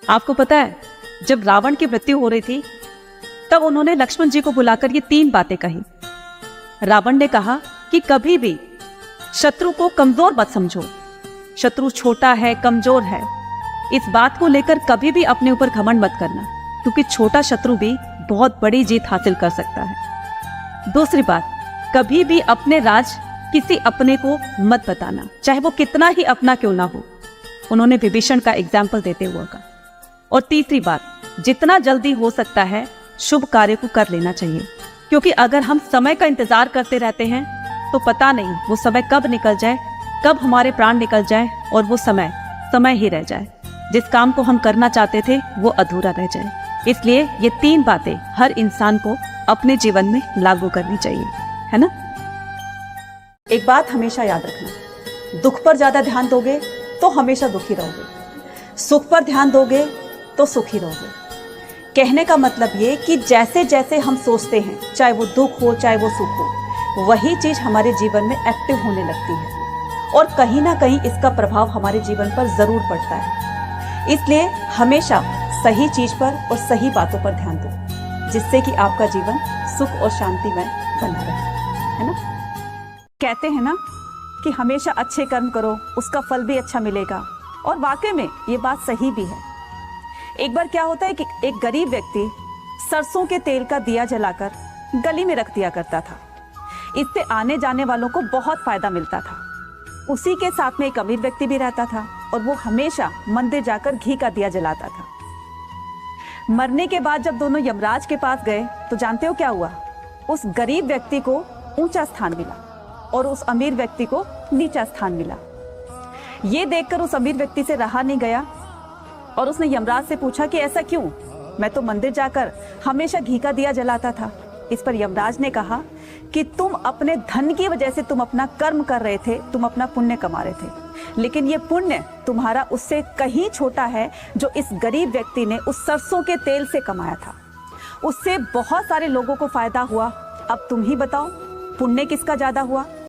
आपको पता है, जब रावण की मृत्यु हो रही थी तब उन्होंने लक्ष्मण जी को बुलाकर ये 3 बातें कही। रावण ने कहा कि कभी भी शत्रु को कमजोर मत समझो। शत्रु छोटा है, कमजोर है, इस बात को लेकर कभी भी अपने ऊपर घमंड मत करना, क्योंकि छोटा शत्रु भी बहुत बड़ी जीत हासिल कर सकता है। दूसरी बात, कभी भी अपने राज किसी अपने को मत बताना, चाहे वो कितना ही अपना क्यों ना हो। उन्होंने विभीषण का एग्जाम्पल देते हुए कहा। और तीसरी बात, जितना जल्दी हो सकता है शुभ कार्य को कर लेना चाहिए, क्योंकि अगर हम समय का इंतजार करते रहते हैं तो पता नहीं वो समय कब निकल जाए, कब हमारे प्राण निकल जाए और वो समय समय ही रह जाए, जिस काम को हम करना चाहते थे वो अधूरा रह जाए। इसलिए ये 3 बातें हर इंसान को अपने जीवन में लागू करनी चाहिए, है ना। एक बात हमेशा याद रखना, दुख पर ज्यादा ध्यान दोगे तो हमेशा दुखी रहोगे, सुख पर ध्यान दोगे तो सुखी रहोगे। कहने का मतलब ये कि जैसे जैसे हम सोचते हैं, चाहे वो दुख हो चाहे वो सुख हो, वही चीज हमारे जीवन में एक्टिव होने लगती है और कहीं ना कहीं इसका प्रभाव हमारे जीवन पर जरूर पड़ता है। इसलिए हमेशा सही चीज पर और सही बातों पर ध्यान दो, जिससे कि आपका जीवन सुख और शांतिमय बना रहे, है ना। कहते हैं ना कि हमेशा अच्छे कर्म करो, उसका फल भी अच्छा मिलेगा, और वाकई में ये बात सही भी है। एक बार क्या होता है कि एक गरीब व्यक्ति सरसों के तेल का दिया जलाकर गली में रख दिया करता था। इससे आने जाने वालों को बहुत फायदा मिलता था। उसी के साथ में एक अमीर व्यक्ति भी रहता था और वो हमेशा मंदिर जाकर घी का दिया जलाता था। मरने के बाद जब दोनों यमराज के पास गए तो जानते हो क्या हुआ? उस गरीब व्यक्ति को ऊंचा स्थान मिला और उस अमीर व्यक्ति को नीचा स्थान मिला। ये देखकर उस अमीर व्यक्ति से रहा नहीं गया और उसने यमराज से पूछा कि ऐसा क्यों? मैं तो मंदिर जाकर हमेशा घी का दिया जलाता था। इस पर यमराज ने कहा कि तुम अपने धन की वजह से तुम अपना कर्म कर रहे थे, तुम अपना पुण्य कमा रहे थे, लेकिन ये पुण्य तुम्हारा उससे कहीं छोटा है जो इस गरीब व्यक्ति ने उस सरसों के तेल से कमाया था। उससे बहुत सारे लोगों को फायदा हुआ। अब तुम ही बताओ, पुण्य किसका ज्यादा हुआ?